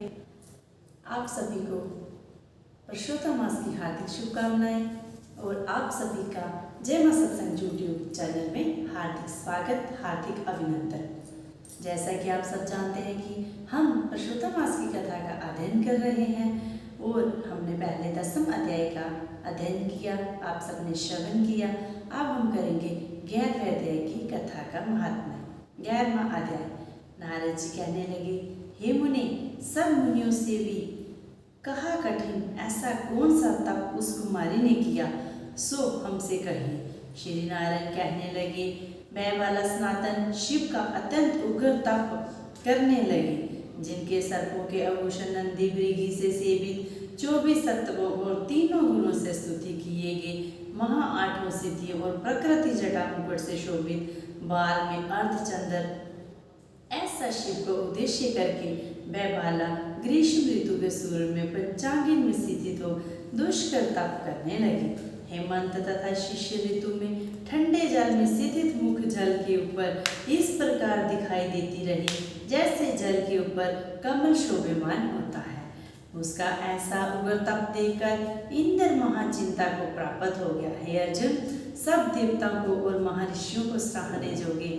आप सभी को पुरुषोत्तम मास की हार्दिक शुभकामनाएं और आप सभी का जय मां सत्संग यूट्यूब चैनल में हार्दिक स्वागत, हार्दिक अभिनंदन। जैसा कि आप सब जानते हैं कि हम पुरुषोत्तम मास की कथा का अध्ययन कर रहे हैं और हमने पहले 10वें अध्याय का अध्ययन किया, आप सबने श्रवण किया। अब हम करेंगे 11वें अध्याय की कथा का महात्म्य। 11वां अध्याय। नारद जी कहने लगे, हे मुनि, सब मुनियों से भी कहा कठिन ऐसा कौन सा तप उस कुमारी ने किया, सो हमसे कहिए। श्री नारायण कहने लगे, मैं वाला सनातन शिव का अत्यंत उग्र तप करने लगे, जिनके सर्पों के आभूषण नंदी मृगी से सेवित 24 तत्वों और तीनों गुणों से स्तुति किए गए महा 8 सिद्धियों और प्रकृति जटा मुकुट से शोभित बाल में अर्धचंद्र ऐसा शिव को उद्देश्य करके वह बाला ग्रीष्म ऋतु के सूर्य में पंचांगिन में स्थित हो दुष्कर तप करने लगे। हेमंत तथा शिष्य ऋतु में ठंडे जल में स्थित मुख जल के ऊपर इस प्रकार दिखाई देती रही, जैसे जल के ऊपर कमल शोभायमान होता है। उसका ऐसा उग्र तप देखकर इंद्र महाचिंता को प्राप्त हो गया। हे अर्जुन, सब देवताओं को और महर्षियों को सराहने जोगे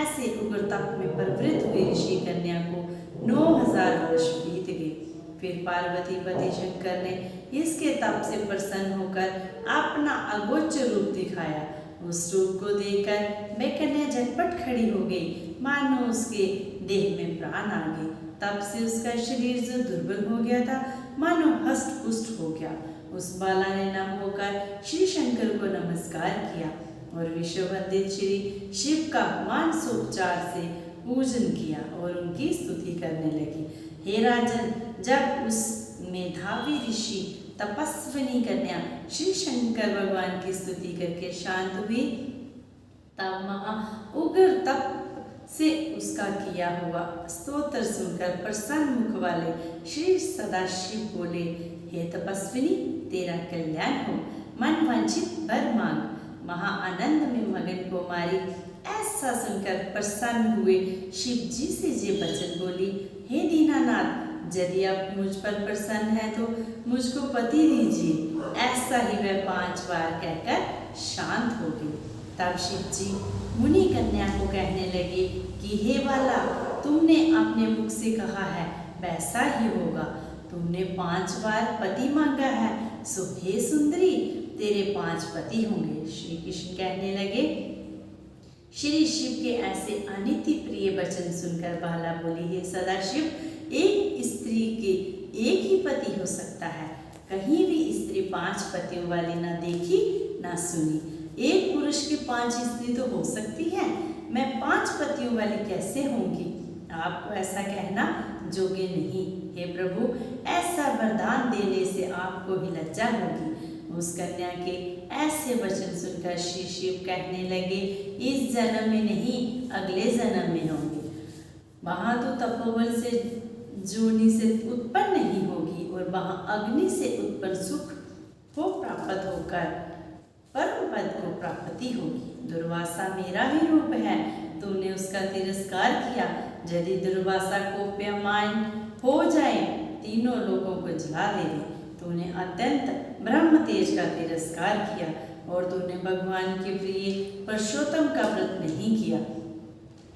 ऐसे उग्र तप में प्रवृत्त हुई ऋषि कन्या को 9000 वर्ष बीत गए। फिर पार्वती पति शंकर ने इसके तप से प्रसन्न होकर अपना अगोचर रूप दिखाया। उस रूप को देखकर वह कन्या झटपट खड़ी हो गई, मानो उसके देह में प्राण आ गए। तब से उसका शरीर जो दुर्बल हो गया था, मानो हष्ट पुष्ट हो गया। उस बाला ने नम होकर श्री शंकर को नमस्कार किया और विश्ववंदित श्री शिव का मानसोपचार से पूजन किया और उनकी स्तुति करने लगी। हे राजन, जब उस मेधावी ऋषि तपस्विनी कन्या श्री शंकर भगवान की स्तुति करके शांत हुई, तब महा उग्र तप से उसका किया हुआ स्तोत्र सुनकर प्रसन्न मुख वाले श्री सदाशिव बोले, हे तपस्विनी, तेरा कल्याण हो, मन वांछित वर मांग। महा आनंद में मगन कुमारी ऐसा सुनकर प्रसन्न हुए शिव जी से ये वचन बोली, हे दीनानाथ, यदि आप मुझ पर प्रसन्न है तो मुझको पति दीजिए। ऐसा ही वह 5 बार कहकर शांत हो गई। तब शिव जी मुनि कन्या को कहने लगे कि हे बाला, तुमने अपने मुख से कहा है वैसा ही होगा। तुमने 5 बार पति मांगा है, सो हे सुंदरी, तेरे 5 पति होंगे। श्री कृष्ण कहने लगे, श्री शिव के ऐसे अनिति प्रिय वचन सुनकर बाला बोली, हे सदाशिव, एक स्त्री के एक ही पति हो सकता है। कहीं भी स्त्री 5 पतियों वाली न देखी न सुनी। एक पुरुष के 5 स्त्री तो हो सकती है, मैं 5 पतियों वाली कैसे होंगी? आपको ऐसा कहना जोगे नहीं। हे प्रभु, ऐसा वरदान देने से आपको ही लज्जा होगी। उस कन्या के ऐसे वचन सुनकर श्री शिव कहने लगे, इस जन्म में नहीं, अगले जन्म में होंगे। वहां तो तपोबल से जोनि से उत्पन्न नहीं होगी और वहां अग्नि से उत्पन्न सुख को प्राप्त होकर परम पद को प्राप्ति होगी। दुर्वासा मेरा ही रूप है, तूने उसका तिरस्कार किया। यदि दुर्वासा को प्यमान हो जाए, तीनों लोगों को जला देवे। तूने अत्यंत ब्रह्म तेज का तिरस्कार किया और तूने भगवान के प्रिय पुरुषोत्तम का व्रत नहीं किया,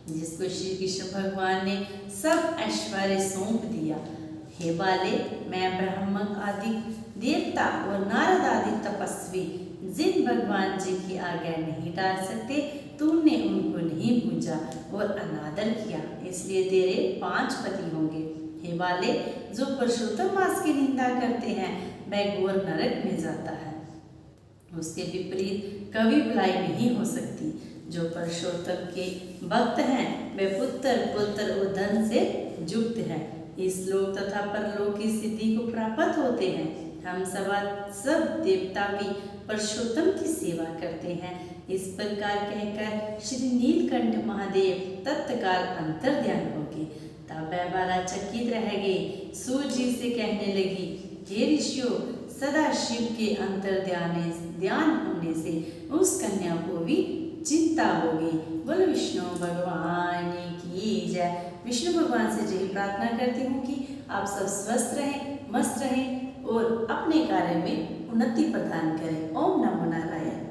जिसको श्री कृष्ण भगवान ने सब ऐश्वर्य सौंप दिया। हे बाले, मैं ब्रह्म आदि देवता और नारद आदि तपस्वी जिन भगवान जी की आज्ञा नहीं डाल सकते, तुमने उनको नहीं पूजा और अनादर किया, इसलिए तेरे 5 पति होंगे। हे बाले, जो पुरुषोत्तम मास की निंदा करते हैं वह घोर नरक में जाता है। उसके विपरीत कभी भलाई नहीं हो सकती। जो पुरुषोत्तम के भक्त हैं वे पुत्र पुत्र और धन से युक्त हैं, इस लोक तथा परलोक की सिद्धि को प्राप्त होते हैं। हम सब देवता भी पुरुषोत्तम की सेवा करते हैं। इस प्रकार कहकर श्री नीलकंठ महादेव तत्काल अंतर ध्यान हो गए। तब वह बाला चकित रह गई। सूर्य जी से कहने लगी, हे ऋषियों, सदा शिव के अंतर ध्यान होने से उस कन्या को भी चिंता होगी। बोलो विष्णु भगवान की जय। विष्णु भगवान से यही प्रार्थना करती हूँ कि आप सब स्वस्थ रहें, मस्त रहें और अपने कार्य में उन्नति प्रदान करें। ओम नमो नारायण।